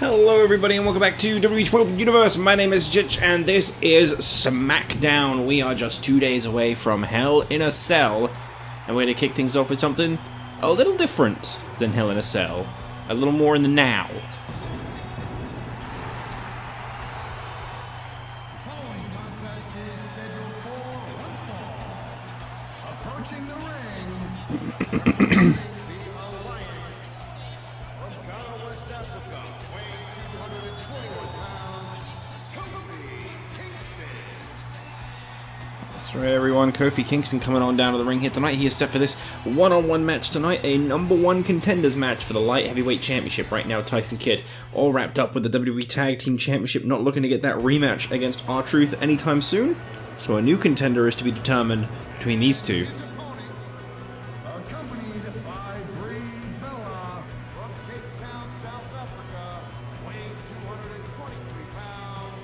Hello everybody and welcome back to WWE 12 Universe. My name is Jitch and this is SmackDown. We are just 2 days away from Hell in a Cell. And we're going to kick things off with something a little different than Hell in a Cell. A little more in the now. Following contest is scheduled for one fall. Approaching the ring. Alright everyone, Kofi Kingston coming on down to the ring here tonight. He is set for this one-on-one match tonight, a #1 Contenders match for the Light Heavyweight Championship. Right now, Tyson Kidd all wrapped up with the WWE Tag Team Championship, not looking to get that rematch against R-Truth anytime soon. So a new contender is to be determined between these two. Accompanied by Brie from Cape Town, South Africa, weighing 223 pounds,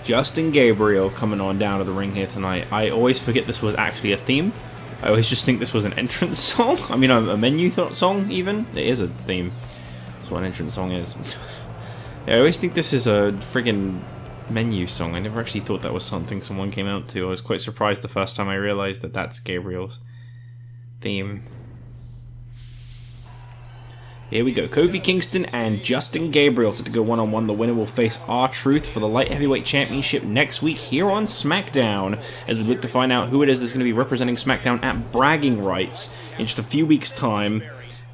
Justin Gabriel coming on down to the ring here tonight. I always forget this was actually a theme. I always just think this was an entrance song. I mean, a menu song, even. It is a theme. That's what an entrance song is. Yeah, I always think this is a friggin' menu song. I never actually thought that was something someone came out to. I was quite surprised the first time I realized that that's Gabriel's theme. Here we go, Kofi Kingston and Justin Gabriel set to go one-on-one. The winner will face R-Truth for the Light Heavyweight Championship next week here on SmackDown, as we look to find out who it is that's going to be representing SmackDown at Bragging Rights in just a few weeks' time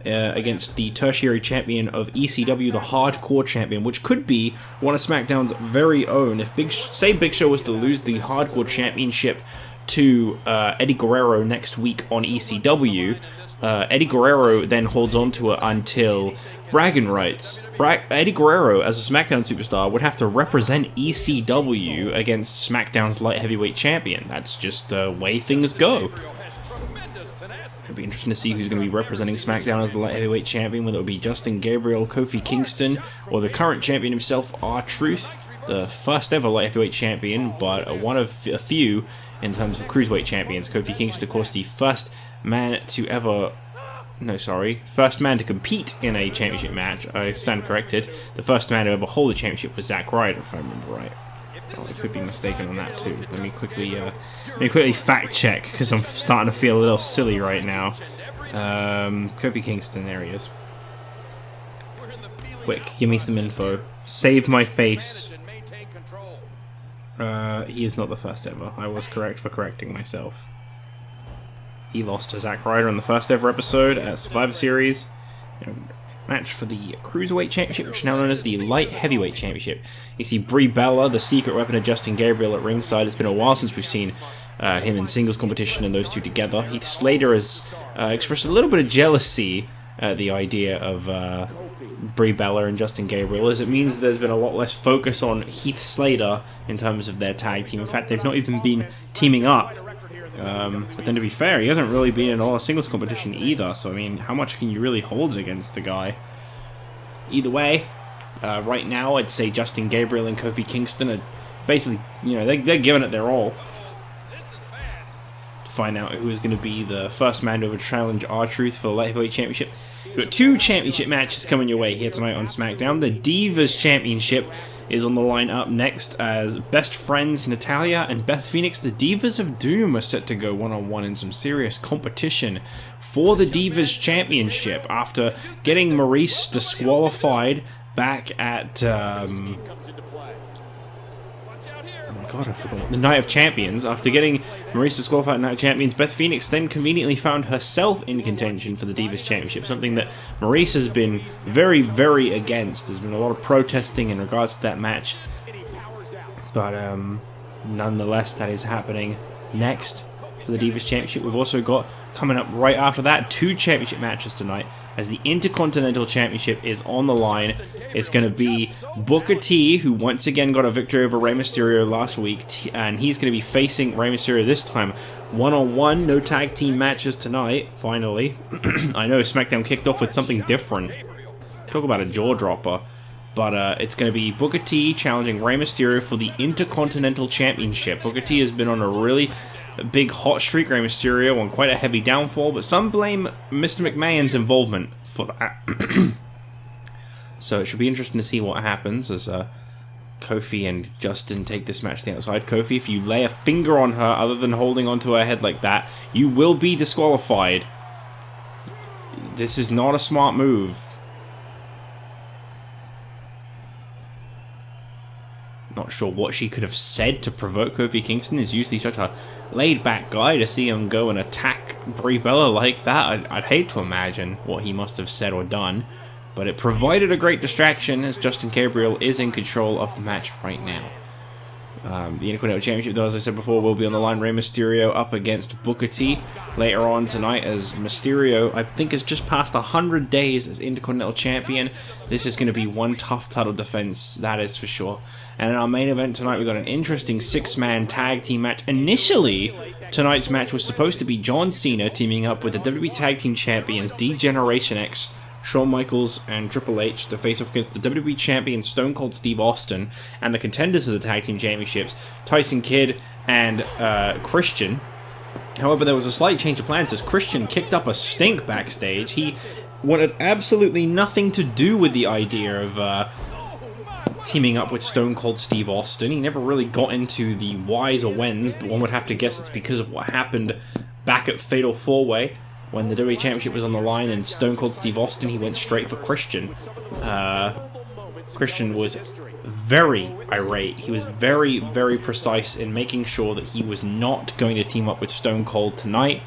against the tertiary champion of ECW, the Hardcore Champion, which could be one of SmackDown's very own. If Big Show was to lose the Hardcore Championship to Eddie Guerrero next week on ECW, Eddie Guerrero then holds on to it until Bragging Rights. Eddie Guerrero, as a SmackDown superstar, would have to represent ECW against SmackDown's Light Heavyweight Champion. That's just the way things go. It'll be interesting to see who's going to be representing SmackDown as the Light Heavyweight Champion, whether it be Justin Gabriel, Kofi Kingston, or the current champion himself, R-Truth, the first ever Light Heavyweight Champion, but one of a few in terms of Cruiserweight Champions. Kofi Kingston, of course, the first man to compete in a championship match. I stand corrected. The first man to ever hold a championship was Zack Ryder, if I remember right. Oh, I could be mistaken on that too. Let me quickly fact check, because I'm starting to feel a little silly right now. Kofi Kingston, there he is. Quick, give me some info. Save my face. He is not the first ever. I was correct for correcting myself. He lost to Zack Ryder in the first ever episode at Survivor Series. Match for the Cruiserweight Championship, which is now known as the Light Heavyweight Championship. You see Brie, the secret weapon of Justin Gabriel, at ringside. It's been a while since we've seen him in singles competition and those two together. Heath Slater has expressed a little bit of jealousy at the idea of Brie and Justin Gabriel, as it means there's been a lot less focus on Heath Slater in terms of their tag team. In fact, they've not even been teaming up. But then to be fair, he hasn't really been in all a singles competition either, so I mean, how much can you really hold against the guy? Either way, right now I'd say Justin Gabriel and Kofi Kingston are basically, they're giving it their all. To find out who is going to be the first man to ever challenge R-Truth for the Light Heavyweight Championship. We've got two championship matches coming your way here tonight on SmackDown. The Divas Championship is on the line up next, as best friends Natalya and Beth Phoenix, the Divas of Doom, are set to go one-on-one in some serious competition for the Divas Championship after getting Maurice disqualified back at I forgot. The Night of Champions. After getting Maurice disqualified at Night of Champions, Beth Phoenix then conveniently found herself in contention for the Divas Championship, something that Maurice has been very, very against. There's been a lot of protesting in regards to that match. But nonetheless, that is happening next for the Divas Championship. We've also got, coming up right after that, two championship matches tonight, as the Intercontinental Championship is on the line. It's going to be Booker T, who once again got a victory over Rey Mysterio last week, and he's going to be facing Rey Mysterio this time one-on-one. No tag team matches tonight, finally. I know SmackDown kicked off with something different. Talk about a jaw-dropper. But it's going to be Booker T challenging Rey Mysterio for the Intercontinental Championship. Booker T has been on a really big hot streak, Rey Mysterio, on quite a heavy downfall, but some blame Mr. McMahon's involvement for that. So it should be interesting to see what happens as Kofi and Justin take this match to the outside. Kofi, if you lay a finger on her other than holding onto her head like that, you will be disqualified. This is not a smart move. Not sure what she could have said to provoke Kofi Kingston. Is usually such a laid-back guy. To see him go and attack Brie Bella like that, I'd hate to imagine what he must have said or done. But it provided a great distraction as Justin Gabriel is in control of the match right now. The Intercontinental Championship, though, as I said before, will be on the line. Rey Mysterio up against Booker T later on tonight, as Mysterio, I think, has just passed 100 days as Intercontinental Champion. This is going to be one tough title defense, that is for sure. And in our main event tonight, we've got an interesting 6-man tag team match. Initially, tonight's match was supposed to be John Cena teaming up with the WWE Tag Team Champions D-Generation X, Shawn Michaels and Triple H to face off against the WWE Champion Stone Cold Steve Austin and the contenders of the Tag Team Championships, Tyson Kidd and Christian. However, there was a slight change of plans as Christian kicked up a stink backstage. He wanted absolutely nothing to do with the idea of teaming up with Stone Cold Steve Austin. He never really got into the whys or whens, but one would have to guess it's because of what happened back at Fatal 4-Way. When the WWE Championship was on the line and Stone Cold Steve Austin, he went straight for Christian. Christian was very irate. He was very, very precise in making sure that he was not going to team up with Stone Cold tonight.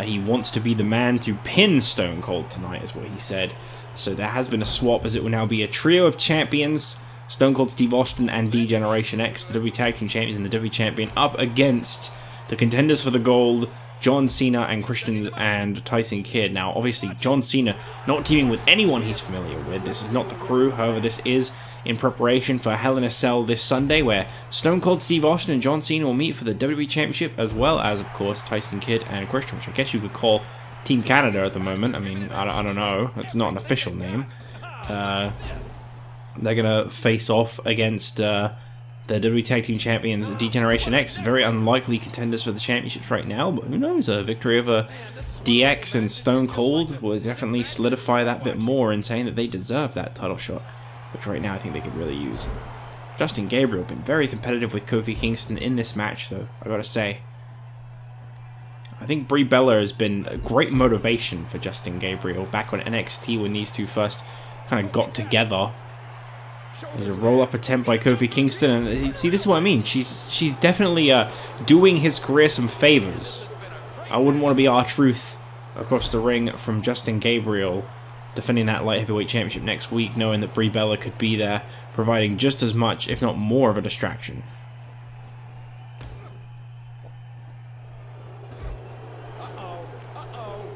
He wants to be the man to pin Stone Cold tonight, is what he said. So there has been a swap, as it will now be a trio of champions. Stone Cold Steve Austin and D-Generation X, the WWE Tag Team Champions and the WWE Champion, up against the contenders for the gold, John Cena and Christian and Tyson Kidd. Now, obviously, John Cena not teaming with anyone he's familiar with. This is not the crew. However, this is in preparation for Hell in a Cell this Sunday, where Stone Cold Steve Austin and John Cena will meet for the WWE Championship, as well as, of course, Tyson Kidd and Christian, which I guess you could call Team Canada at the moment. I mean, I don't know. It's not an official name. They're going to face off against the WWE Tag Team Champions, D-Generation X. Very unlikely contenders for the championships right now, but who knows? A victory over DX and Stone Cold will definitely solidify that bit more in saying that they deserve that title shot, which right now I think they could really use. Justin Gabriel been very competitive with Kofi Kingston in this match, though, I gotta say. I think Brie Bella has been a great motivation for Justin Gabriel back on NXT when these two first kind of got together. There's a roll-up attempt by Kofi Kingston, and see, this is what I mean. She's definitely doing his career some favors. I wouldn't want to be R-Truth across the ring from Justin Gabriel defending that light heavyweight championship next week, knowing that Brie Bella could be there, providing just as much, if not more, of a distraction.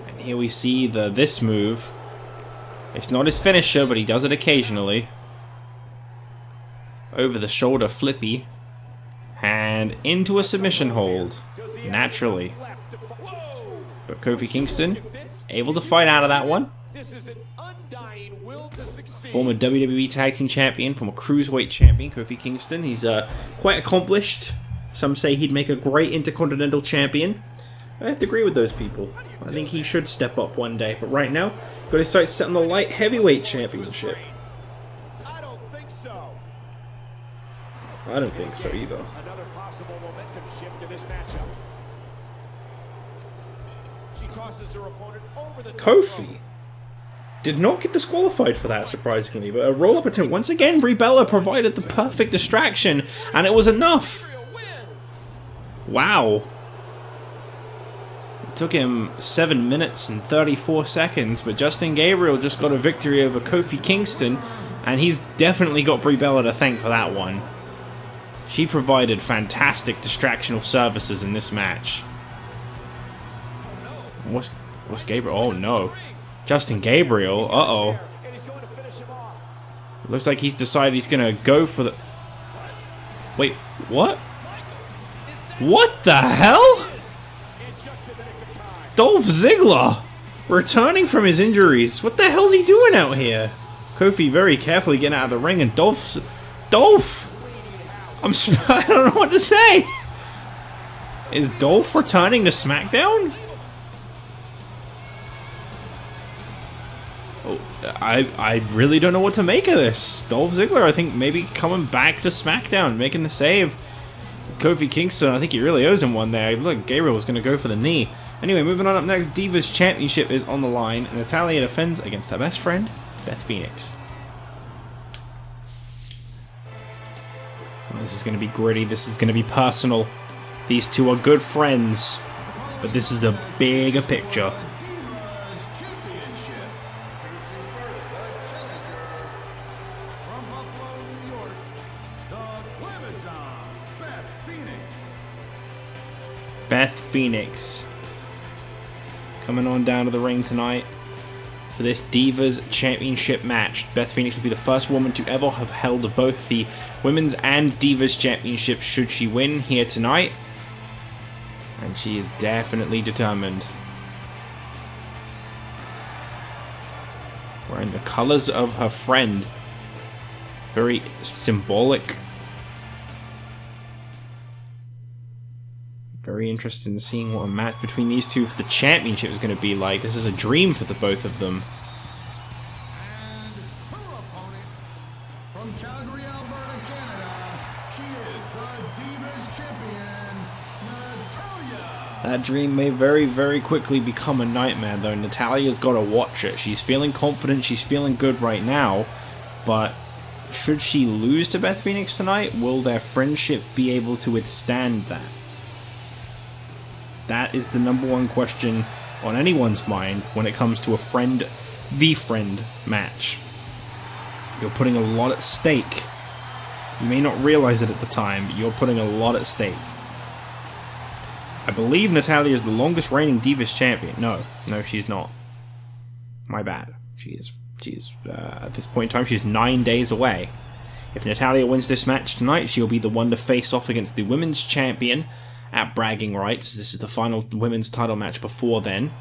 And here we see this move. It's not his finisher, but he does it occasionally. Over the shoulder flippy, and into a submission hold, naturally. But Kofi Kingston, able to fight out of that one. Former WWE Tag Team Champion, former Cruiserweight Champion, Kofi Kingston. He's quite accomplished. Some say he'd make a great Intercontinental Champion. I have to agree with those people. I think he should step up one day, but right now, got his sights set on the Light Heavyweight Championship. I don't think so either. Another possible momentum shift to this matchup. She tosses her opponent over the Kofi did not get disqualified for that, surprisingly, but a roll-up attempt. Once again, Brie Bella provided the perfect distraction, and it was enough. Wow. It took him 7 minutes and 34 seconds, but Justin Gabriel just got a victory over Kofi Kingston, and he's definitely got Brie Bella to thank for that one. She provided fantastic distractional services in this match. What's Gabriel? Oh no. Justin Gabriel? Uh-oh. Looks like he's decided he's gonna go for the... Wait, what? What the hell? Dolph Ziggler! Returning from his injuries. What the hell's he doing out here? Kofi very carefully getting out of the ring, and Dolph! I don't know what to say. Is Dolph returning to SmackDown? Oh, I really don't know what to make of this. Dolph Ziggler, I think, maybe coming back to SmackDown, making the save. Kofi Kingston, I think he really owes him one there. Look, Gabriel was going to go for the knee. Anyway, moving on up next, Diva's Championship is on the line, and Natalya defends against her best friend, Beth Phoenix. Well, this is going to be gritty, this is going to be personal. These two are good friends, but this is the bigger picture. Divas Championship. Introducing first, the challenger from Buffalo, New York, the Amazon, Beth Phoenix. Beth Phoenix coming on down to the ring tonight for this Divas Championship match. Beth Phoenix will be the first woman to ever have held both the Women's and Divas Championship should she win here tonight. And she is definitely determined. Wearing the colors of her friend. Very symbolic. Very interested in seeing what a match between these two for the championship is going to be like. This is a dream for the both of them. And her opponent from Calgary, Alberta, Canada, she is the Divas Champion, Natalya. That dream may very, very quickly become a nightmare, though. Natalya's got to watch it. She's feeling confident, she's feeling good right now, but should she lose to Beth Phoenix tonight, will their friendship be able to withstand that? That is the number one question on anyone's mind when it comes to a friend v friend match. You're putting a lot at stake. You may not realize it at the time, but you're putting a lot at stake. I believe Natalya is the longest reigning Divas champion. No, she's not. My bad. She is at this point in time, she's 9 days away. If Natalya wins this match tonight, she'll be the one to face off against the women's champion at Bragging Rights. This is the final women's title match before then.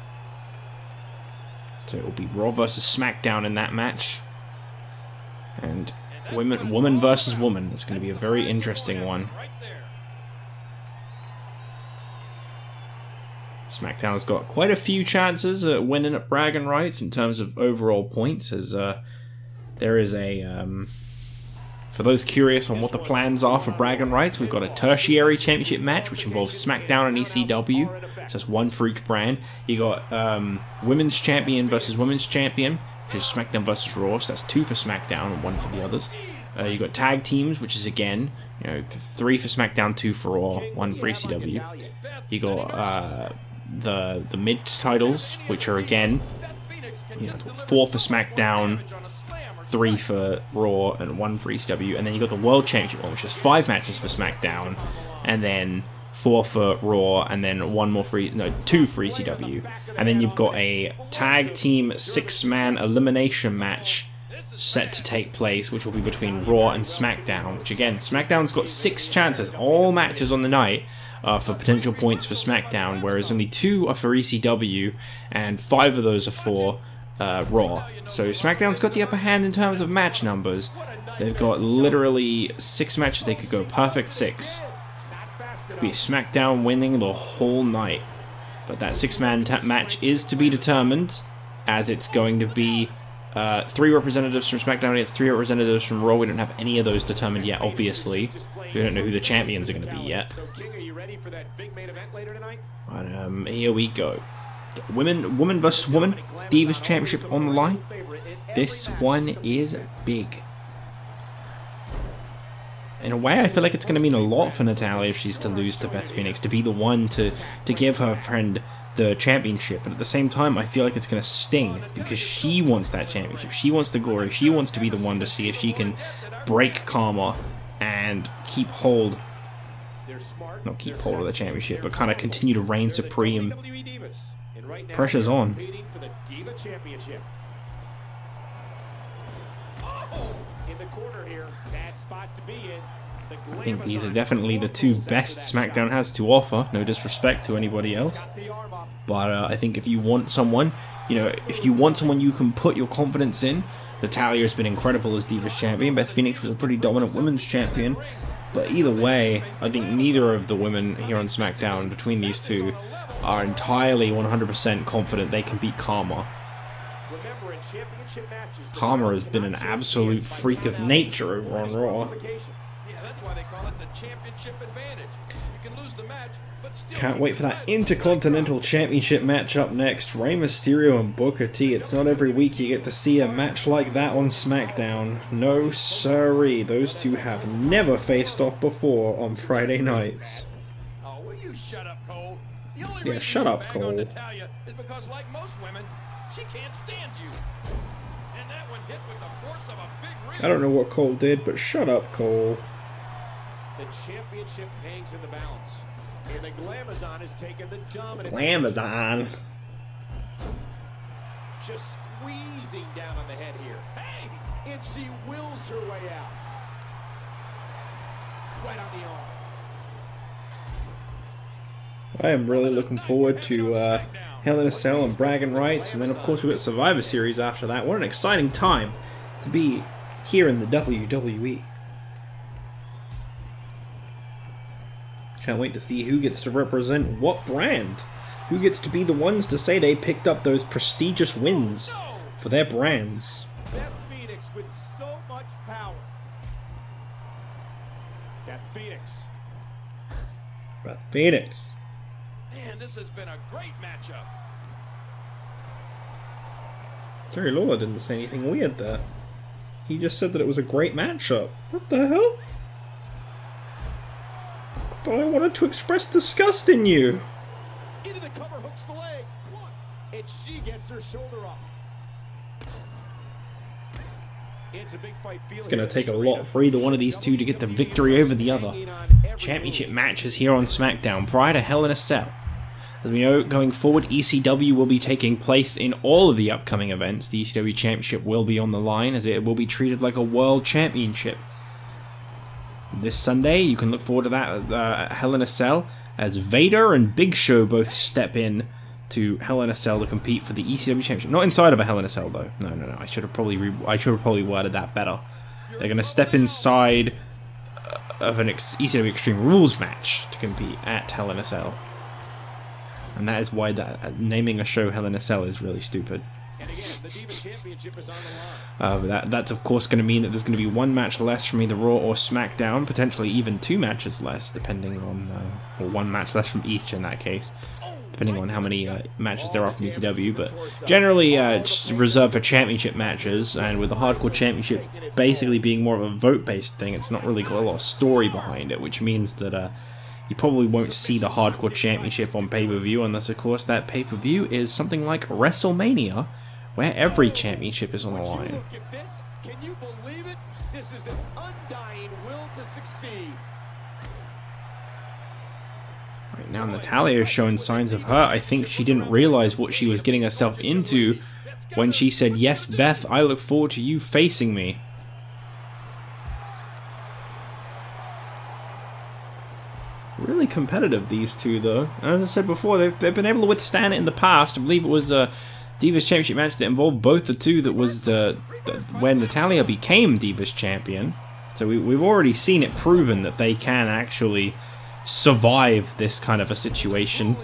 So it will be Raw versus SmackDown in that match. And woman versus woman. It's going to be a very interesting one. SmackDown's got quite a few chances at winning at Bragging Rights in terms of overall points, as there is a... For those curious on what the plans are for Bragging Rights, we've got a tertiary championship match, which involves SmackDown and ECW. So that's one for each brand. You got Women's Champion versus Women's Champion, which is SmackDown versus Raw. So that's 2 for SmackDown and 1 for the others. You got Tag Teams, which is again, 3 for SmackDown, 2 for Raw, 1 for ECW. You got the mid titles, which are again, 4 for SmackDown, 3 for Raw, and 1 for ECW, and then you got the World Championship one, which is 5 matches for SmackDown, and then 4 for Raw, and then 2 for ECW, and then you've got a tag team 6-man elimination match set to take place, which will be between Raw and SmackDown, which again, SmackDown's got 6 chances, all matches on the night, for potential points for SmackDown, whereas only 2 are for ECW, and 5 of those are for Raw. So SmackDown's got the upper hand in terms of match numbers. They've got literally 6 matches. They could go perfect 6. Could be SmackDown winning the whole night. But that 6-man match is to be determined, as it's going to be 3 representatives from SmackDown against 3 representatives from Raw. We don't have any of those determined yet, obviously. We don't know who the champions are going to be yet. But here we go. Woman versus woman, Divas Championship on the line. This one is big. In a way, I feel like it's going to mean a lot for Natalya if she's to lose to Beth Phoenix, to be the one to give her friend the championship. But at the same time, I feel like it's going to sting, because she wants that championship. She wants the glory. She wants to be the one to see if she can break karma and keep hold. Not keep hold of the championship, but kind of continue to reign supreme. Pressure's on. I think these are definitely the 2 best SmackDown has to offer. No disrespect to anybody else, but I think if you want someone, if you want someone you can put your confidence in, Natalya has been incredible as Divas champion. Beth Phoenix was a pretty dominant women's champion. But either way, I think neither of the women here on SmackDown, between these two, are entirely 100% confident they can beat Karma. Karma has been an absolute freak of nature over on Raw. Can't wait for that Intercontinental Championship match up next. Rey Mysterio and Booker T. It's not every week you get to see a match like that on SmackDown. No siree, those two have never faced off before on Friday nights. Oh, will you shut up, Cole? The only Yeah, reason shut you up, bang Cole. on Natalya is because, like most women, she can't stand you. And that one hit with the force of a big rib. I don't know what Cole did, but shut up, Cole. The championship hangs in the balance. And the Glamazon has taken the dominant. Glamazon. Just squeezing down on the head here. Hey! And she wills her way out. Right on the arm. I am really looking forward to Hell in a Cell and Bragging Rights, and then of course we've got Survivor Series after that. What an exciting time to be here in the WWE. Can't wait to see who gets to represent what brand. Who gets to be the ones to say they picked up those prestigious wins for their brands. Beth Phoenix with so much power. Beth Phoenix. Beth Phoenix. Man, this has been a great matchup. Jerry Lawler didn't say anything weird there. He just said that it was a great matchup. What the hell? But I wanted to express disgust in you. Into the cover, hooks the leg. One. And she gets her shoulder up. It's a big fight. It's going to take a lot for either one of these two to get the victory over the other. Championship matches here on SmackDown prior to Hell in a Cell. As we know, going forward, ECW will be taking place in all of the upcoming events. The ECW Championship will be on the line, as it will be treated like a World Championship. This Sunday, you can look forward to that at Hell in a Cell, as Vader and Big Show both step in to Hell in a Cell to compete for the ECW Championship. Not inside of a Hell in a Cell, though. No. I should have probably worded that better. They're going to step inside of an ECW Extreme Rules match to compete at Hell in a Cell. And that is why naming a show Hell in a Cell is really stupid. And again, the Diva Championship is on the line. But that's of course going to mean that there's going to be one match less from either Raw or SmackDown, potentially even two matches less, depending on, or one match less from each in that case, depending on how many matches there are from ECW. But generally, just reserved for championship matches, and with the Hardcore Championship basically being more of a vote-based thing, it's not really got a lot of story behind it, which means that you probably won't see the Hardcore Championship on pay-per-view, unless of course that pay-per-view is something like WrestleMania, where every championship is on the line. Look at this. Can you believe it? This is an undying will to succeed. Right now, Natalya is showing signs of hurt. I think she didn't realize what she was getting herself into when she said, "Yes, Beth, I look forward to you facing me." Really competitive, these two, though. As I said before, they've been able to withstand it in the past. I believe it was Divas Championship match that involved both the two, that was when Natalya became Divas Champion. So we've already seen it proven that they can actually survive this kind of a situation.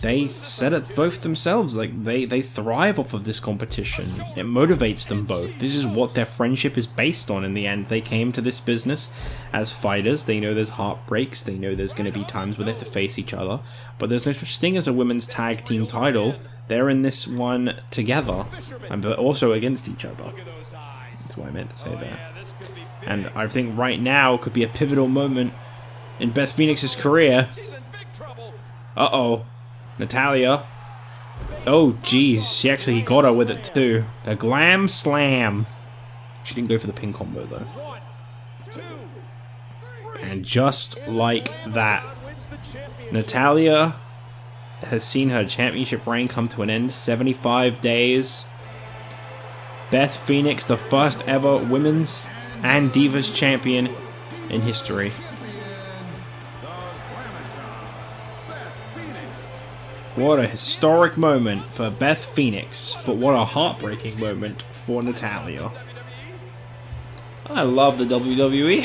They said it both themselves, like they thrive off of this competition. It motivates them both. This is what their friendship is based on in the end. They came to this business as fighters. They know there's heartbreaks. They know there's going to be times where they have to face each other. But there's no such thing as a women's tag team title. They're in this one together, but also against each other. That's what I meant to say there. And I think right now could be a pivotal moment in Beth Phoenix's career. Uh-oh. Natalya. Oh, jeez. She actually got her with it, too. The Glam Slam. She didn't go for the pin combo, though. And just like that, Natalya has seen her championship reign come to an end. 75 days. Beth Phoenix, the first ever women's and Divas champion in history. What a historic moment for Beth Phoenix, but what a heartbreaking moment for Natalya. I love the WWE.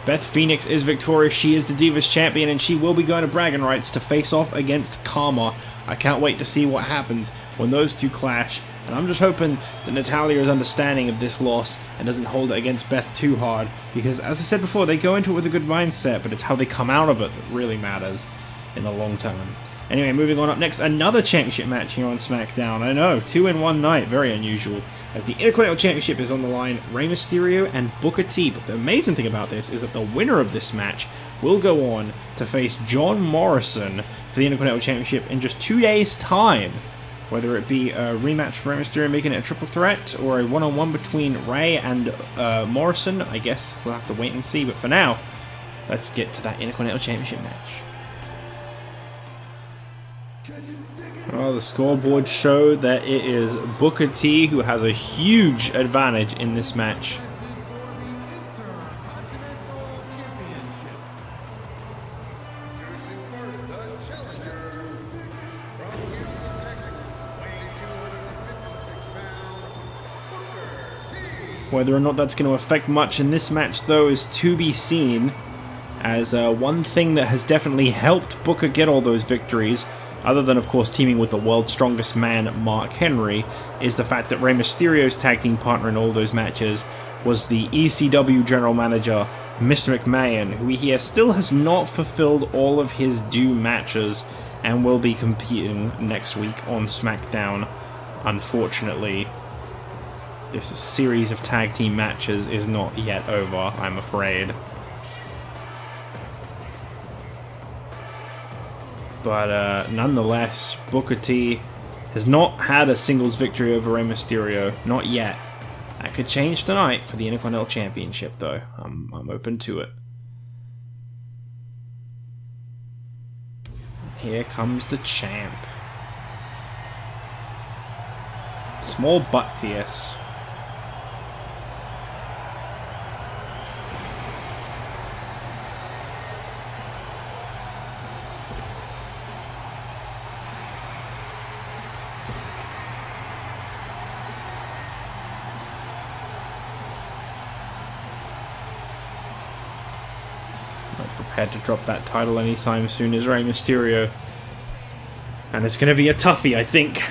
Beth Phoenix is victorious. She is the Divas champion, and she will be going to bragging rights to face off against Karma. I can't wait to see what happens when those two clash, and I'm just hoping that Natalya is understanding of this loss and doesn't hold it against Beth too hard, because as I said before, they go into it with a good mindset, but it's how they come out of it that really matters in the long term. Anyway, moving on up next, another championship match here on SmackDown. I know, 2 in 1 night, very unusual. As the Intercontinental Championship is on the line, Rey Mysterio and Booker T. But the amazing thing about this is that the winner of this match will go on to face John Morrison for the Intercontinental Championship in just 2 days' time. Whether it be a rematch for Rey Mysterio making it a triple threat, or a one-on-one between Rey and Morrison, I guess we'll have to wait and see. But for now, let's get to that Intercontinental Championship match. Well, the scoreboard showed that it is Booker T who has a huge advantage in this match. Whether or not that's going to affect much in this match, though, is to be seen, as one thing that has definitely helped Booker get all those victories, other than, of course, teaming with the world's strongest man, Mark Henry, is the fact that Rey Mysterio's tag team partner in all those matches was the ECW general manager, Mr. McMahon, who he still has not fulfilled all of his due matches and will be competing next week on SmackDown. Unfortunately, this series of tag team matches is not yet over, I'm afraid. But nonetheless, Booker T has not had a singles victory over Rey Mysterio, not yet. That could change tonight for the Intercontinental Championship, though. I'm open to it. Here comes the champ. Small butt fierce. Prepared to drop that title anytime soon as Rey Mysterio. And it's going to be a toughie, I think.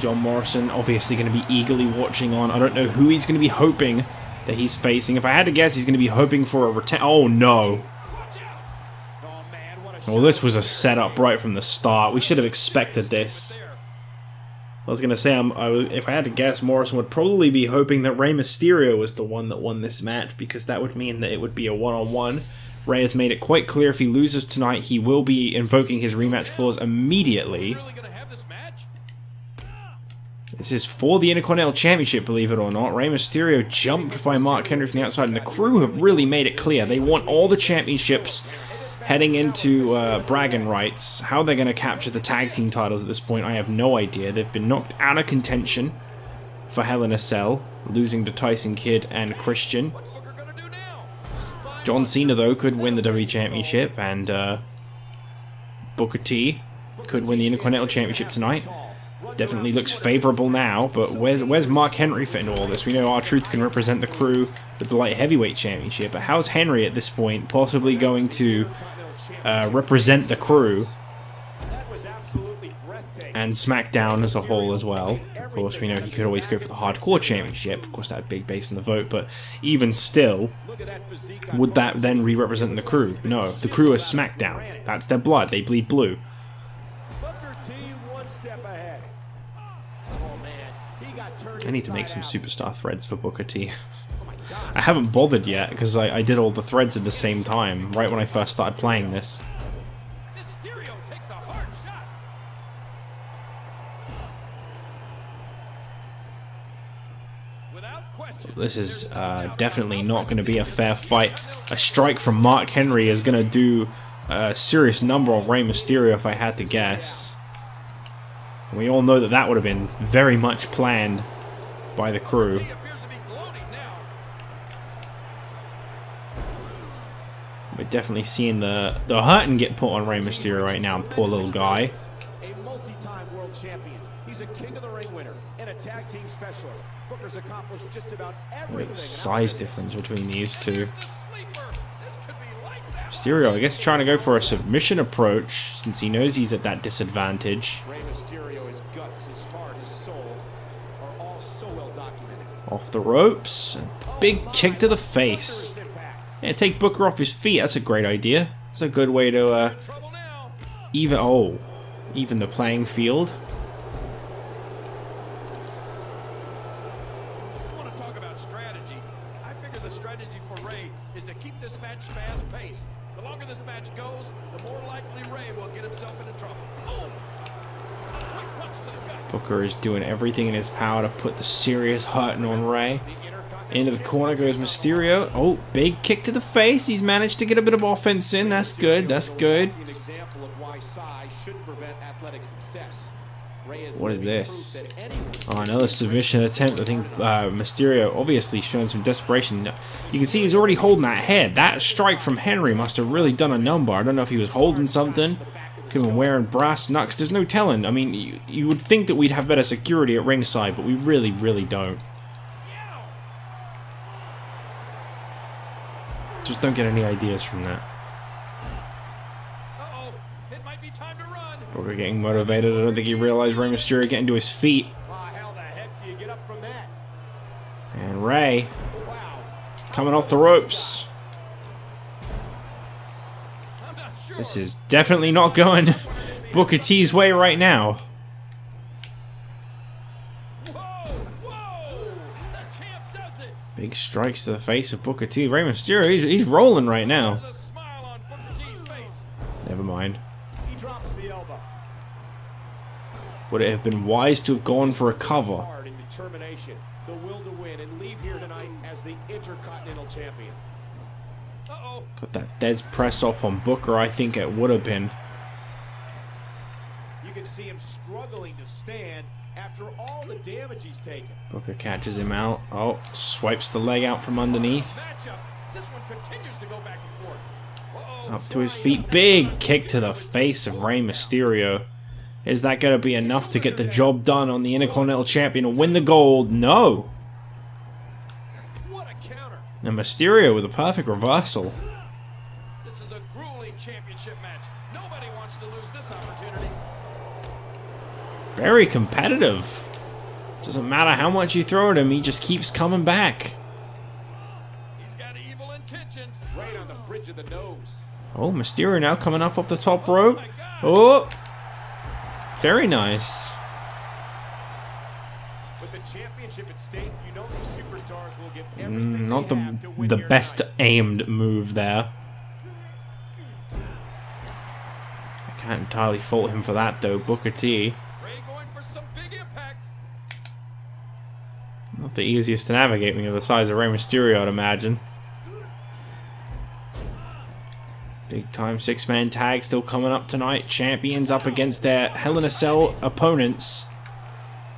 John Morrison obviously going to be eagerly watching on. I don't know who he's going to be hoping that he's facing. If I had to guess, he's going to be hoping for a return. Oh no. Well, this was a setup right from the start. We should have expected this. I was going to say, if I had to guess, Morrison would probably be hoping that Rey Mysterio was the one that won this match, because that would mean that it would be a one-on-one. Rey has made it quite clear if he loses tonight, he will be invoking his rematch clause immediately. This is for the Intercontinental Championship, believe it or not. Rey Mysterio jumped by Mark Henry from the outside, and the crew have really made it clear. They want all the championships heading into bragging rights. How they're going to capture the tag team titles at this point, I have no idea. They've been knocked out of contention for Hell in a Cell, losing to Tyson Kidd and Christian. John Cena, though, could win the WWE Championship, and Booker T could win the Intercontinental Championship tonight. Definitely looks favourable now, but where's Mark Henry fit into all this? We know R-Truth can represent the crew with the Light Heavyweight Championship, but how's Henry at this point possibly going to represent the crew and SmackDown as a whole as well? Of course, we know he could always go for the Hardcore Championship. Of course, that would be based on the vote, but even still, would that then re-represent the crew? No, the crew is SmackDown. That's their blood. They bleed blue. I need to make some superstar threads for Booker T. I haven't bothered yet because I did all the threads at the same time, right when I first started playing this. This is definitely not going to be a fair fight. A strike from Mark Henry is going to do a serious number on Rey Mysterio if I had to guess. We all know that that would have been very much planned by the crew. We're definitely seeing the hurting get put on Rey Mysterio right now, poor little guy. A multi-time world champion He's a King of the Ring winner and a tag team specialist. Booker's accomplished just about everything. The size difference between these two. The sleeper. This could be lights out. Mysterio, I guess, trying to go for a submission approach since he knows he's at that disadvantage. Rey Mysterio, his guts, his heart, his soul are all so well documented. Off the ropes. Big kick to the face. Yeah, take Booker off his feet. That's a great idea. It's a good way to Trouble now. even the playing field. You want to talk about strategy? I figure the strategy for Rey is to keep this match fast-paced. The longer this match goes, the more likely Rey will get himself into trouble. Boom! A quick punch to the gut. Booker is doing everything in his power to put the serious hurting on Rey. Into the corner goes Mysterio. Oh, big kick to the face. He's managed to get a bit of offense in. That's good. That's good. What is this? Oh, another submission attempt. I think Mysterio obviously showing some desperation. You can see he's already holding that head. That strike from Henry must have really done a number. I don't know if he was holding something. Could have been wearing brass knucks. There's no telling. I mean, you would think that we'd have better security at ringside, but we really, really don't. Just don't get any ideas from that. Uh-oh. It might be time to run. Booker getting motivated. I don't think he realized Rey Mysterio getting to his feet. How the heck do you get up from that? And Rey Wow. coming off the ropes. I'm not sure. This is definitely not going Booker T's way right now. Whoa! The champ does it. Big strikes to the face of Booker T. Rey Mysterio, he's rolling right now. There's a smile on Booker T's face. Never mind. He drops the elbow. Would it have been wise to have gone for a cover? Hard and determination, the will to win, and leave here tonight as the Intercontinental Champion. Uh-oh. Got that Dez press off on Booker, I think it would have been. You can see him struggling to stand after all the damage he's taken. Booker catches him out. Oh, swipes the leg out from underneath. Matchup. This one continues to go back and forth. Uh-oh. Up to his feet. Big kick to the face of Rey Mysterio. Is that going to be enough to get the job done on the Intercontinental Champion and win the gold? No. What a counter. And Mysterio with a perfect reversal. This is a grueling championship match. Nobody wants to lose this opportunity. Very competitive. Doesn't matter how much you throw at him, he just keeps coming back. He's got evil intentions. Right on the bridge of the nose. Oh, Mysterio now coming up off the top rope. Oh, very nice. With the championship at stake, you know these superstars will give everything Not they have to win the here best tonight. aimed move there. I can't entirely fault him for that though. Booker T. Rey going for some big impact. Not the easiest to navigate when you're the size of Rey Mysterio, I'd imagine. Big time 6-man tag still coming up tonight. Champions up against their Hell in a Cell opponents.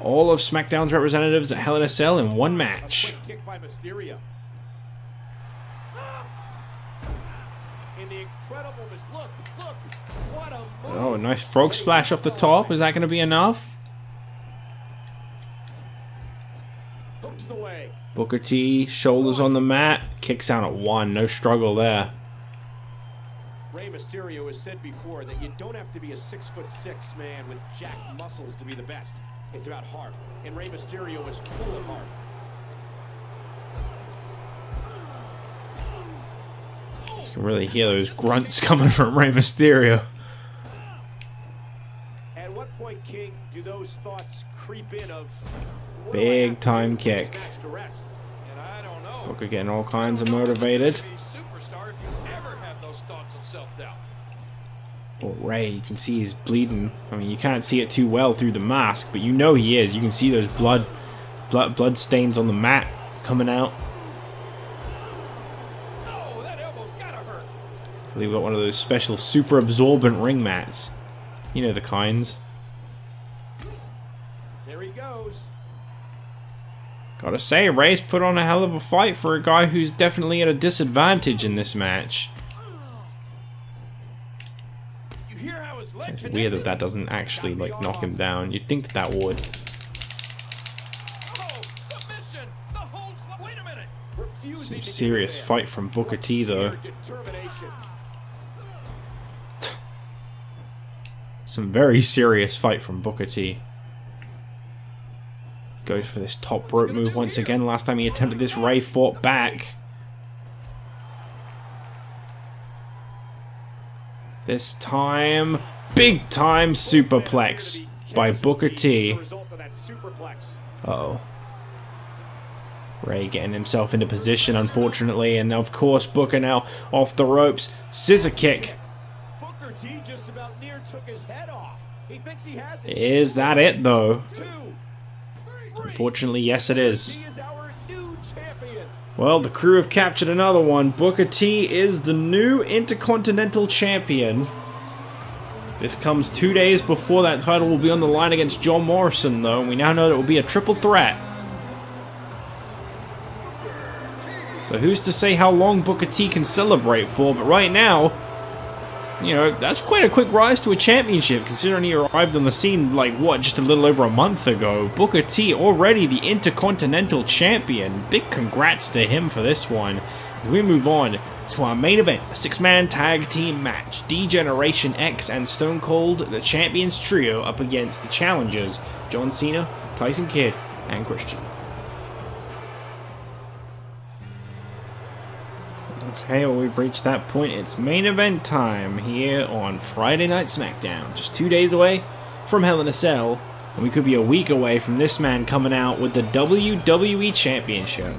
All of SmackDown's representatives at Hell in a Cell in one match. Quick kick by Mysterio. And the incredible look, what a move. Oh, a nice frog splash off the top. Is that going to be enough? Hooks the leg. Booker T, shoulders on the mat. Kicks out at 1. No struggle there. Rey Mysterio has said before that you don't have to be a 6'6" man with jacked muscles to be the best. It's about heart, and Rey Mysterio is full of heart. You can really hear those grunts coming from Rey Mysterio. At what point, King, do those thoughts creep in of what do I Big have to time do for this kick. match to rest? And I don't know. Booker getting all kinds of motivated. Be superstar if you ever have those thoughts of self-doubt. Well, Rey, you can see he's bleeding. I mean, you can't see it too well through the mask, but you know he is. You can see those blood stains on the mat coming out. Oh, that elbow's gotta hurt. We've got one of those special super absorbent ring mats. You know the kinds. There he goes. Gotta say, Rey's put on a hell of a fight for a guy who's definitely at a disadvantage in this match. You hear how his leg It's weird that that doesn't actually, like, knock him down. You'd think that that would. Some serious fight from Booker T, though. Some very serious fight from Booker T. Goes for this top rope move once again. Last time he attempted this, Rey fought back. This time, big time superplex by Booker T. Uh-oh. Rey getting himself into position, unfortunately, and of course Booker now off the ropes. Scissor kick. Booker T just about near took his head off. He thinks he has it. Is that it, though? 2, 3. Unfortunately, yes, it is. He is our new champion. Well, the crew have captured another one. Booker T is the new Intercontinental Champion. This comes 2 days before that title will be on the line against John Morrison, though, and we now know that it will be a triple threat. So who's to say how long Booker T can celebrate for, but right now, you know, that's quite a quick rise to a championship, considering he arrived on the scene, like, what, just a little over a month ago. Booker T already the Intercontinental Champion. Big congrats to him for this one. As we move on to our main event, a 6-man tag team match. D-Generation X and Stone Cold, the Champions Trio, up against the challengers, John Cena, Tyson Kidd, and Christian. Okay, well, we've reached that point. It's main event time here on Friday Night SmackDown. Just 2 days away from Hell in a Cell, and we could be a week away from this man coming out with the WWE Championship.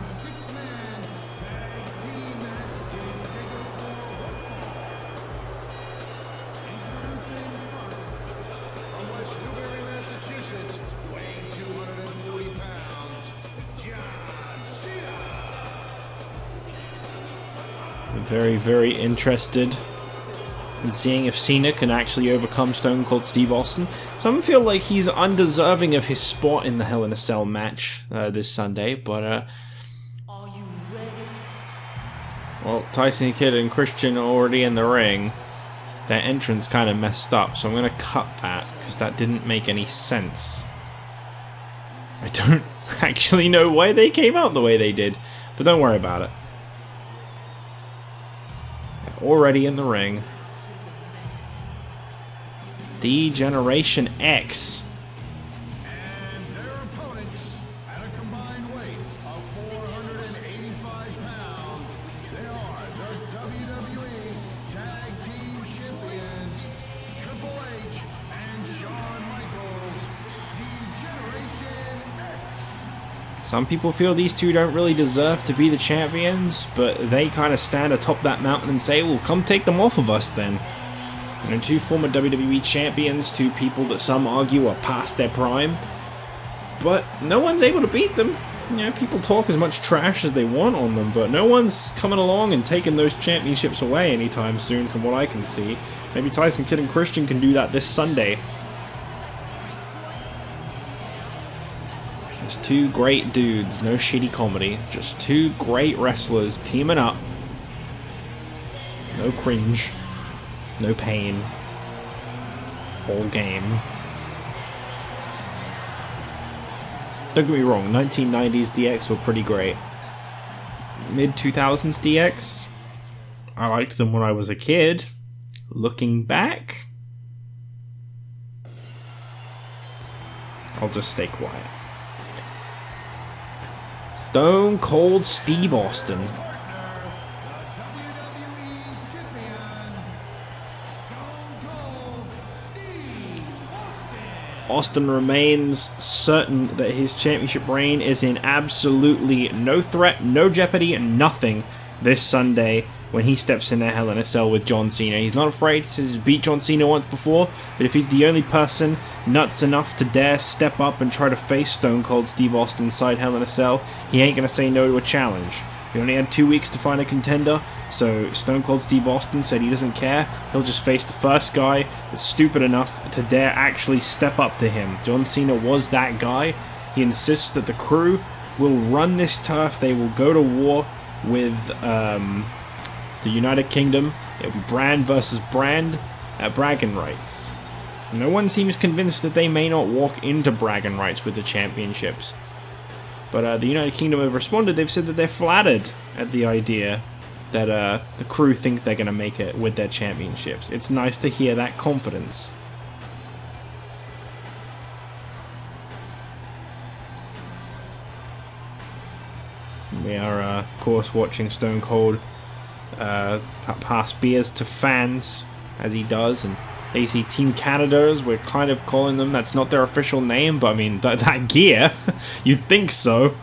Very, very interested in seeing if Cena can actually overcome Stone Cold Steve Austin. Some feel like he's undeserving of his spot in the Hell in a Cell match this Sunday, but well, Tyson Kidd and Christian are already in the ring. Their entrance kind of messed up, so I'm going to cut that because that didn't make any sense. I don't actually know why they came out the way they did, but don't worry about it. Already in the ring. D-Generation X. And their opponents, at a combined weight of 485 pounds, they are the WWE Tag Team Champions, Triple H and Shawn Michaels, D-Generation X. Some people feel these two don't really deserve to be the champions, but they kind of stand atop that mountain and say, well, come take them off of us then. You know, two former WWE champions, two people that some argue are past their prime, but no one's able to beat them. You know, people talk as much trash as they want on them, but no one's coming along and taking those championships away anytime soon from what I can see. Maybe Tyson Kidd and Christian can do that this Sunday. Just two great dudes, no shitty comedy, just two great wrestlers teaming up. No cringe, no pain, all game. Don't get me wrong, 1990s DX were pretty great. Mid-2000s DX, I liked them when I was a kid. Looking back, I'll just stay quiet. Stone Cold Steve Austin. Austin remains certain that his championship reign is in absolutely no threat, no jeopardy, nothing this Sunday when he steps in a Hell in a Cell with John Cena. He's not afraid. He says he's beat John Cena once before, but if he's the only person nuts enough to dare step up and try to face Stone Cold Steve Austin inside Hell in a Cell, he ain't going to say no to a challenge. He only had 2 weeks to find a contender, so Stone Cold Steve Austin said he doesn't care. He'll just face the first guy that's stupid enough to dare actually step up to him. John Cena was that guy. He insists that the crew will run this turf. They will go to war with the United Kingdom. It'll be brand versus brand at bragging rights. No one seems convinced that they may not walk into bragging rights with the championships. But the United Kingdom have responded. They've said that they're flattered at the idea that the crew think they're going to make it with their championships. It's nice to hear that confidence. We are, of course, watching Stone Cold pass beers to fans, as he does, and they see Team Canada, as we're kind of calling them. That's not their official name, but I mean, that gear, you'd think so.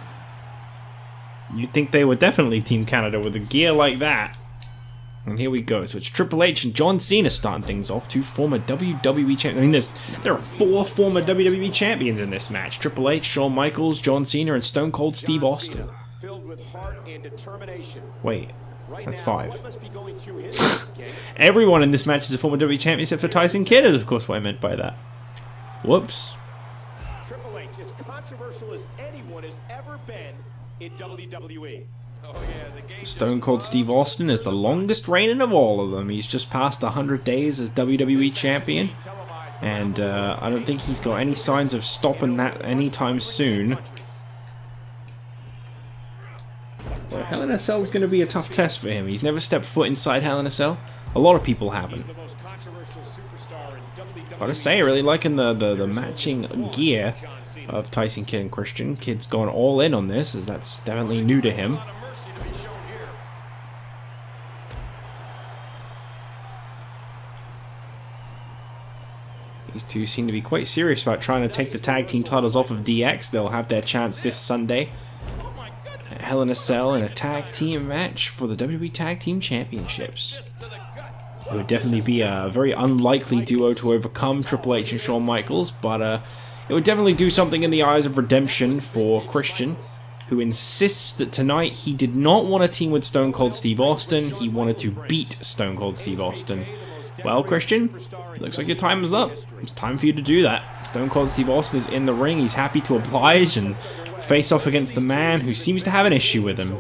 You'd think they were definitely Team Canada with a gear like that. And here we go. So it's Triple H and John Cena starting things off. Two former WWE champions. I mean, there are 4 former WWE champions in this match. Triple H, Shawn Michaels, John Cena, and Stone Cold Steve Austin. Filled with heart and determination. Wait, that's 5. Everyone in this match is a former WWE champion except for Tyson Kidd, is of course what I meant by that. Whoops. Triple H, as controversial as anyone has ever been in WWE. Oh, yeah, the game Stone Cold Steve Austin is the longest reigning of all of them. He's just passed 100 days as WWE champion, and I don't think he's got any signs of stopping that anytime soon. Well, Hell in a Cell is going to be a tough test for him. He's never stepped foot inside Hell in a Cell. A lot of people haven't. Gotta say, I really liking the matching gear of Tyson Kidd and Christian. Kidd's gone all in on this, as that's definitely new to him. These two seem to be quite serious about trying to take the tag team titles off of DX. They'll have their chance this Sunday at Hell in a Cell in a tag team match for the WWE Tag Team Championships. It would definitely be a very unlikely duo to overcome Triple H and Shawn Michaels, but it would definitely do something in the eyes of redemption for Christian, who insists that tonight he did not want to team with Stone Cold Steve Austin. He wanted to beat Stone Cold Steve Austin. Well, Christian, looks like your time is up. It's time for you to do that. Stone Cold Steve Austin is in the ring. He's happy to oblige and face off against the man who seems to have an issue with him.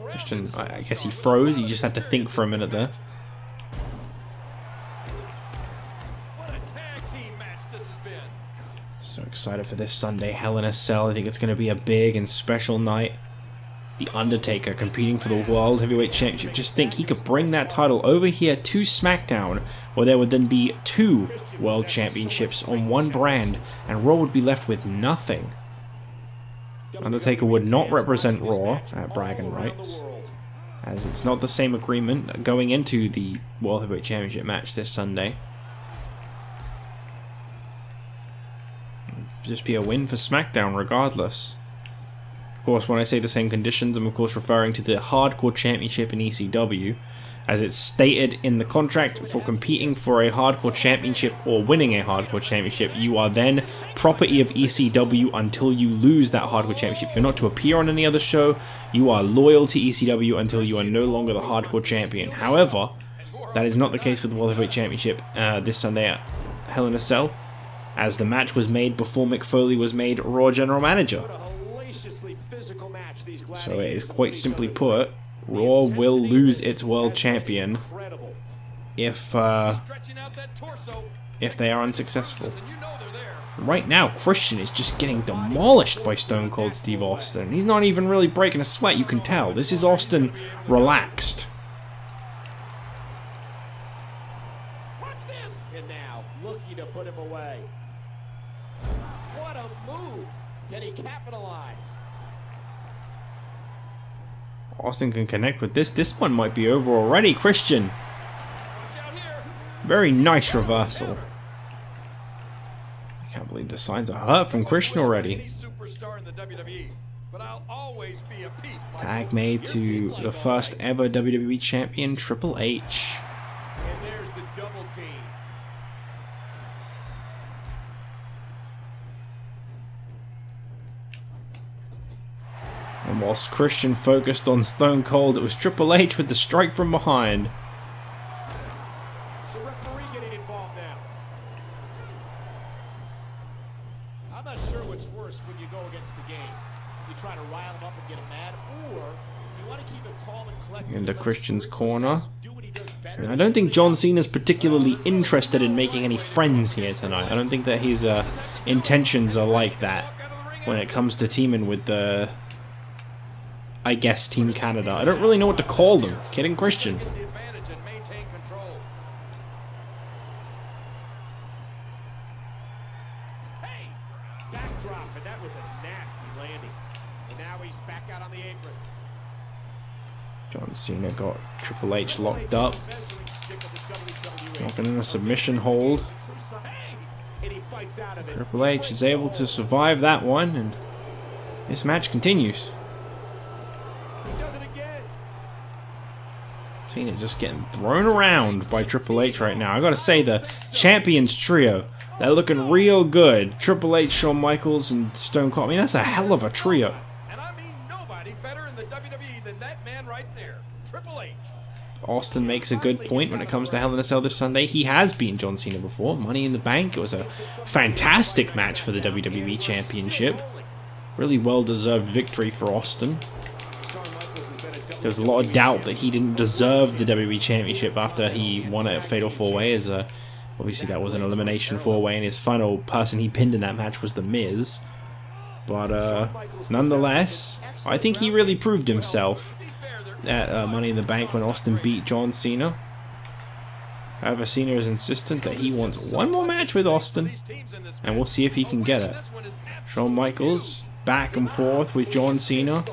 Christian, I guess he froze. He just had to think for a minute there. So excited for this Sunday Hell in a Cell. I think it's going to be a big and special night. The Undertaker competing for the World Heavyweight Championship. Just think, he could bring that title over here to SmackDown, where there would then be 2 World Championships on one brand, and Raw would be left with nothing. Undertaker would not represent Raw at bragging rights, as it's not the same agreement going into the World Heavyweight Championship match this Sunday. Just be a win for SmackDown regardless. Of course, when I say the same conditions, I'm of course referring to the Hardcore Championship in ECW, as it's stated in the contract. For competing for a Hardcore Championship or winning a Hardcore Championship, you are then property of ECW until you lose that Hardcore Championship. You're not to appear on any other show. You are loyal to ECW until you are no longer the Hardcore Champion. However, that is not the case with the World Heavyweight Championship this Sunday at Hell in a Cell, as the match was made before Mick Foley was made Raw General Manager. So it is quite simply put, Raw will lose its World Champion if they are unsuccessful. Right now, Christian is just getting demolished by Stone Cold Steve Austin. He's not even really breaking a sweat, you can tell. This is Austin relaxed. Watch this! And now, looking to put him away. What a move! Can he capitalize? Austin can connect with this. This one might be over already. Christian. Very nice reversal. I can't believe the signs are hurt from Christian already. Tag made to the first ever WWE Champion, Triple H. And there's the double team. And whilst Christian focused on Stone Cold, it was Triple H with the strike from behind. The referee getting involved now. I'm not sure what's worse when you go against the game. You try to rile him up and get him mad, or you want to keep him calm and collected. And into Christian's corner. And I don't think John Cena's particularly interested in making any friends here tonight. I don't think that his intentions are like that when it comes to teaming with the, I guess, Team Canada. I don't really know what to call them. Kid and Christian. Backdrop, and that was a nasty landing. And now he's back out on the apron. John Cena got Triple H locked up. Locking in a submission hold. Triple H is able to survive that one, and this match continues. Cena just getting thrown around by Triple H right now. I gotta say, the Champions Trio, they're looking real good. Triple H, Shawn Michaels, and Stone Cold. I mean, that's a hell of a trio. And I mean nobody better in the WWE than that man right there, Triple H. Austin makes a good point when it comes to Hell in a Cell this Sunday. He has beaten John Cena before. Money in the Bank. It was a fantastic match for the WWE Championship. Really well-deserved victory for Austin. There's a lot of doubt that he didn't deserve the WWE Championship after he won it at Fatal 4-Way. As obviously that was an elimination 4-Way, and his final person he pinned in that match was The Miz. But nonetheless, I think he really proved himself at Money in the Bank when Austin beat John Cena. However, Cena is insistent that he wants one more match with Austin, and we'll see if he can get it. Shawn Michaels back and forth with John Cena.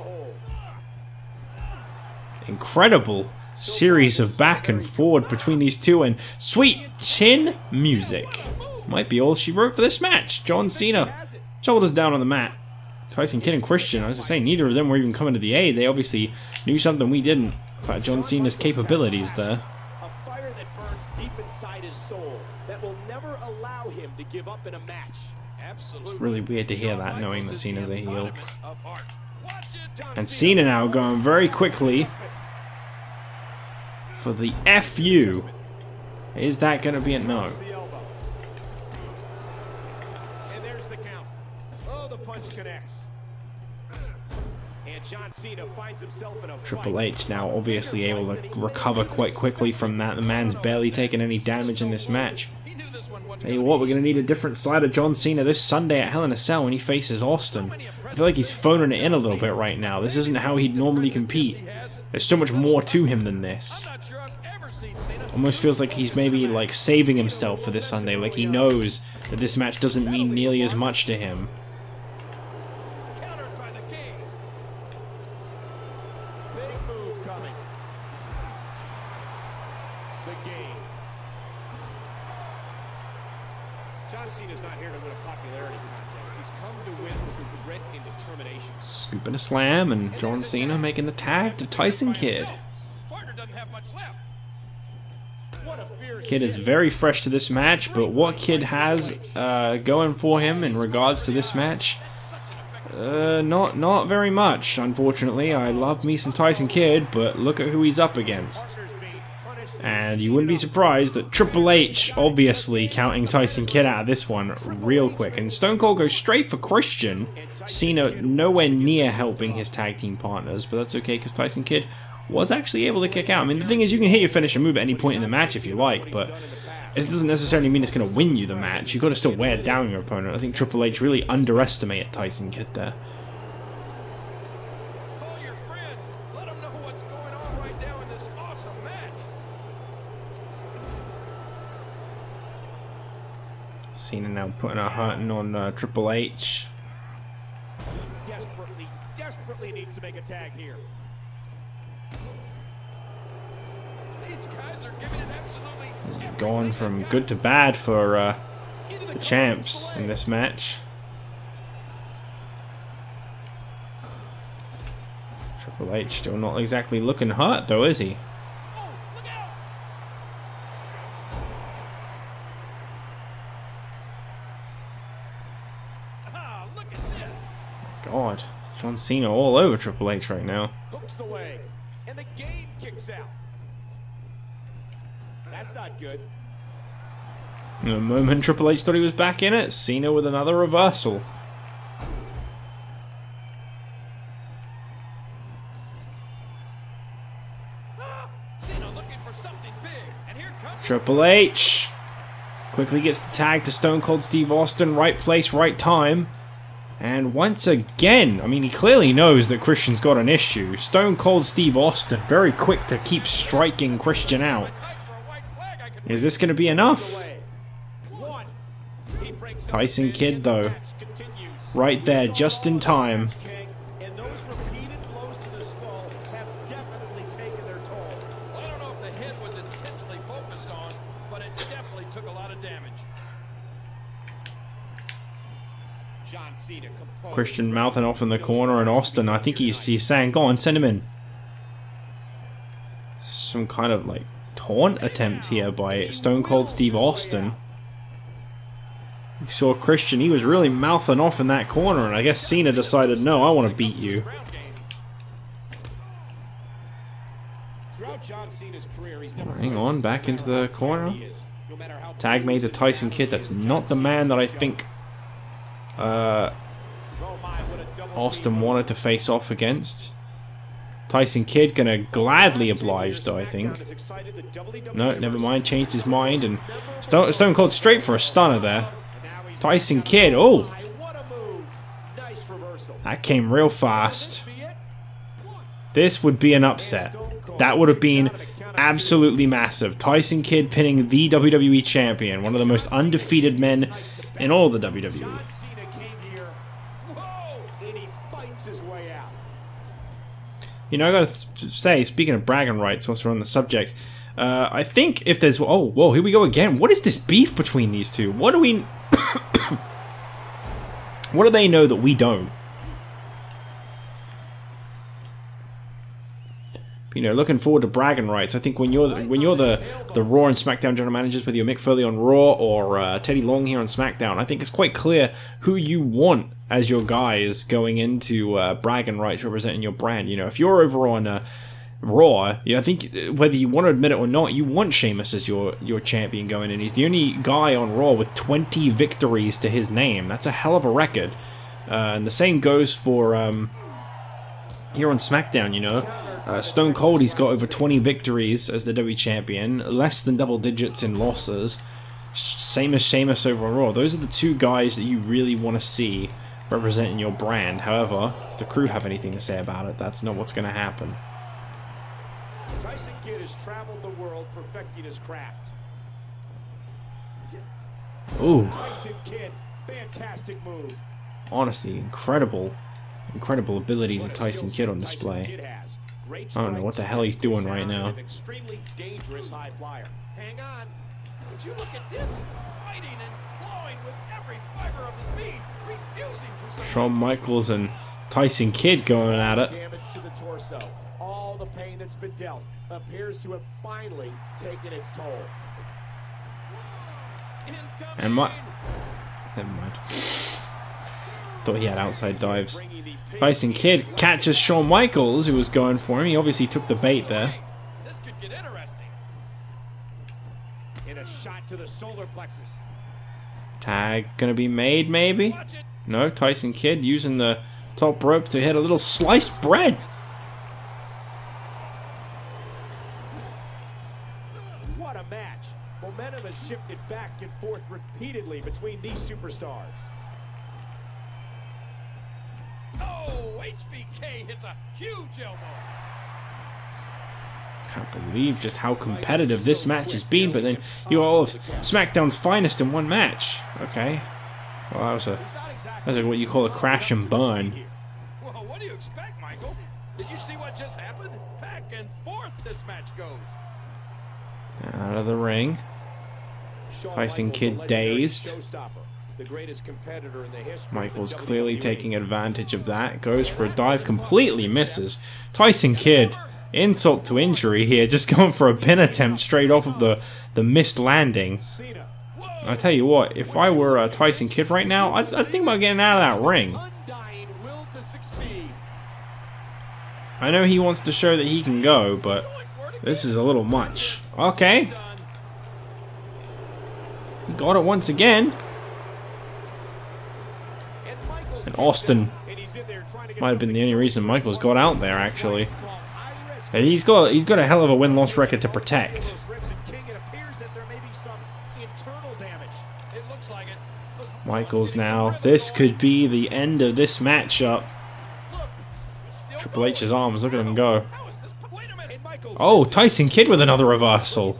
Incredible series of back and forward between these two, and sweet chin music might be all she wrote for this match. John Cena, shoulders down on the mat. Tyson Kidd and Christian, as I say, neither of them were even coming to the aid. They obviously knew something we didn't about John Cena's capabilities there. A fire that burns deep inside his soul that will never allow him to give up in a match. Absolutely. Really weird to hear that, knowing that Cena's a heel. And Cena now going very quickly for the FU. Is that going to be a no? And there's the count. Oh, the punch connects. And John Cena finds himself in a Triple H now obviously able to recover quite quickly from that. The man's barely taken any damage in this match. Tell you what, we're going to need a different side of John Cena this Sunday at Hell in a Cell when he faces Austin. I feel like he's phoning it in a little bit right now. This isn't how he'd normally compete. There's so much more to him than this. Almost feels like he's maybe like saving himself for this Sunday, like he knows that this match doesn't mean nearly as much to him. Countered by the King. big move coming. The game. John Cena's not here to win a popularity contest. He's come to win through grit and determination. Scooping a slam, and John Cena making the tag to Tyson Kidd. His partner doesn't have much left. What a fierce Kidd is very fresh to this match, but what Kidd has going for him in regards to this match, not very much, unfortunately. I love me some Tyson Kidd, but look at who he's up against. And you wouldn't be surprised that Triple H obviously counting Tyson Kidd out of this one real quick. And Stone Cold goes straight for Christian. Cena nowhere near helping his tag team partners, but that's okay because Tyson Kidd was actually able to kick out. I mean, the thing is, you can hit your finisher move at any point in the match if you like, but it doesn't necessarily mean it's going to win you the match. You've got to still wear down your opponent. I think Triple H really underestimated Tyson Kidd there. Call your friends. Let them know what's going on right now in this awesome match. Cena now putting a hurting on Triple H. He desperately needs to make a tag here. These guys are giving it absolutely Going from good to bad for the champs in this match. Triple H still not exactly looking hurt though, is he? Oh, look out! Ah, look at this! God, John Cena all over Triple H right now. Hooks the leg. And the game kicks out. That's not good. The moment Triple H thought he was back in it, Cena with another reversal. looking for something big. And here comes Triple H quickly gets the tag to Stone Cold Steve Austin. Right place, right time. And once again, I mean, he clearly knows that Christian's got an issue. Stone Cold Steve Austin, very quick to keep striking Christian out. Is this going to be enough? Tyson Kidd, though, right there, just in time. And those repeated blows to the skull have definitely taken their toll. Well, I don't know if the head was intentionally focused on, but it definitely took a lot of damage. John Cena composed. Christian mouthing off in the corner, and Austin, I think he's saying, go on, send him in. Some kind of, like, taunt attempt here by Stone Cold Steve Austin. You saw Christian, he was really mouthing off in that corner, and I guess Cena decided, no, I want to beat you. Throughout John Cena's career, he's never Hang on, back into the corner. Tag made to Tyson Kidd. That's not the man that I think Austin wanted to face off against. Tyson Kidd gonna gladly oblige, though, I think. No, never mind, changed his mind, and Stone Cold straight for a stunner there. Tyson Kidd, oh! That came real fast. This would be an upset. That would have been absolutely massive. Tyson Kidd pinning the WWE Champion, one of the most undefeated men in all the WWE. You know, I gotta say, speaking of bragging rights, once we're on the subject, I think if there's... Oh, whoa, here we go again. What is this beef between these two? What do we... What do they know that we don't? You know, looking forward to bragging rights. I think when you're the Raw and SmackDown general managers, whether you're Mick Foley on Raw or Teddy Long here on SmackDown, I think it's quite clear who you want as your guys going into bragging rights representing your brand. You know, if you're over on Raw, I think whether you want to admit it or not, you want Sheamus as your champion going in. He's the only guy on Raw with 20 victories to his name. That's a hell of a record. And the same goes for here on SmackDown, you know. Stone Cold, he's got over 20 victories as the WWE Champion, less than double digits in losses. Same as Sheamus over on Raw. Those are the two guys that you really want to see representing your brand. However, if the crew have anything to say about it, that's not what's going to happen. Tyson Kidd has traveled the world perfecting his craft. Ooh. Tyson Kidd, fantastic move. Honestly, incredible abilities of Tyson Kidd on display. I don't know what the hell he's doing right now. Extremely dangerous high flyer. Hang on. Would you look at this? Fighting and clawing with every fiber of his being, refusing to surrender. Shawn Michaels and Tyson Kidd going at it. Damage to the torso. All the pain that's been dealt appears to have finally taken its toll. And never mind. Thought he had outside dives. Tyson Kidd catches Shawn Michaels, who was going for him. He obviously took the bait there. This could get interesting. In a shot to the solar plexus. Tag gonna be made, maybe? No, Tyson Kidd using the top rope to hit a little sliced bread. What a match. Momentum has shifted back and forth repeatedly between these superstars. Oh, HBK hits a huge elbow. Can't believe just how competitive this match has been, but then you all of SmackDown's finest in one match. Okay. Well, that was what you call a crash and burn. Well, what do you expect, Michael? Did you see what just happened? Back and forth this match goes. Out of the ring. Tyson Kidd dazed. Michael's clearly taking advantage of that. Goes for a dive, completely misses. Tyson Kidd, insult to injury here, just going for a pin attempt straight off of the missed landing. I tell you what, if I were Tyson Kidd right now, I'd think about getting out of that ring. I know he wants to show that he can go, but this is a little much. Okay. He got it once again. And Austin might have been the only reason Michaels got out there, actually. And he's got a hell of a win-loss record to protect. Michaels now. This could be the end of this matchup. Triple H's arms, look at him go. Oh, Tyson Kidd with another reversal.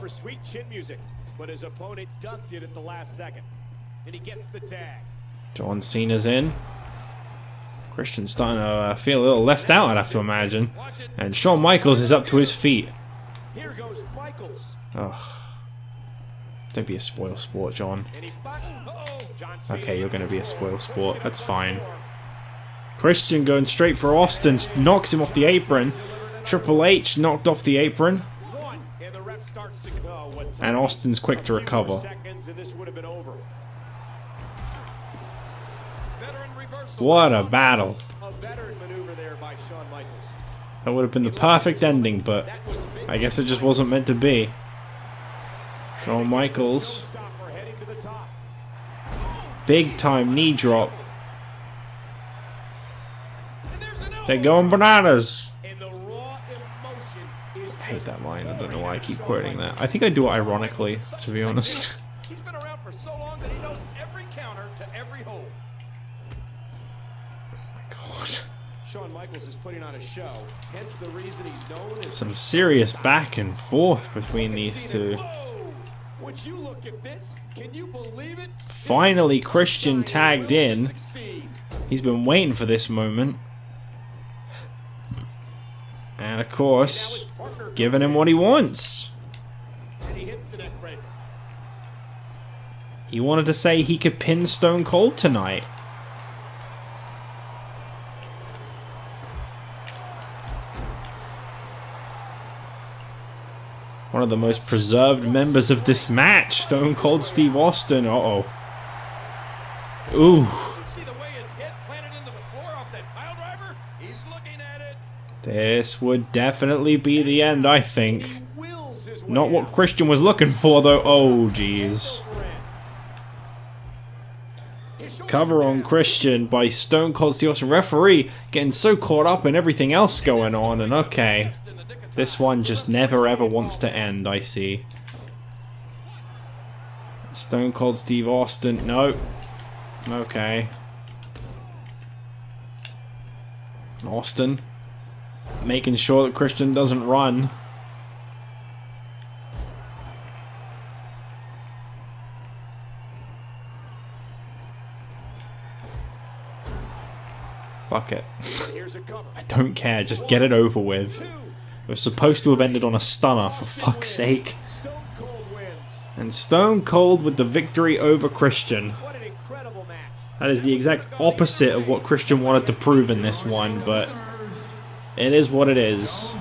John Cena's in. Christian's starting to feel a little left out, I'd have to imagine. And Shawn Michaels is up to his feet. Ugh. Don't be a spoil sport, John. Okay, you're going to be a spoil sport. That's fine. Christian going straight for Austin. Knocks him off the apron. Triple H knocked off the apron. And Austin's quick to recover. What a battle. That would have been the perfect ending, but I guess it just wasn't meant to be. Shawn Michaels. Big time knee drop. They're going bananas. I hate that line. I don't know why I keep quoting that. I think I do it ironically, to be honest. He's been around for so long that he knows every counter to every hold. God. Shawn Michaels is putting on a show. Hence the reason he's known as Some serious back and forth between these two. Would you look at this? Can you believe it? Finally, Christian tagged in. He's been waiting for this moment. And of course, giving him what he wants. He wanted to say he could pin Stone Cold tonight. One of the most preserved members of this match, Stone Cold Steve Austin. Uh-oh. Ooh. This would definitely be the end, I think. Not what Christian was looking for, though. Oh, jeez. Cover on Christian by Stone Cold Steve Austin. Referee getting so caught up in everything else going on, and okay. This one just never ever wants to end, I see. Stone Cold Steve Austin. No. Okay. Austin. Making sure that Christian doesn't run. Fuck it. I don't care, just get it over with. It was supposed to have ended on a stunner, for fuck's sake. And Stone Cold with the victory over Christian. That is the exact opposite of what Christian wanted to prove in this one, but it is what it is.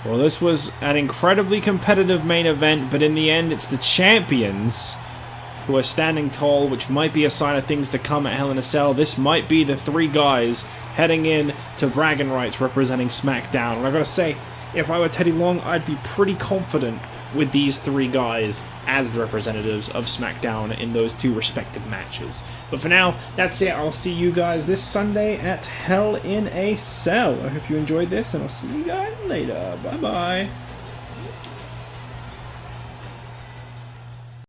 Well, this was an incredibly competitive main event, but in the end, it's the champions who are standing tall, which might be a sign of things to come at Hell in a Cell. This might be the three guys heading in to bragging rights representing SmackDown. And I gotta say, if I were Teddy Long, I'd be pretty confident with these three guys as the representatives of SmackDown in those two respective matches. But for now, that's it. I'll see you guys this Sunday at Hell in a Cell. I hope you enjoyed this, and I'll see you guys later. Bye-bye.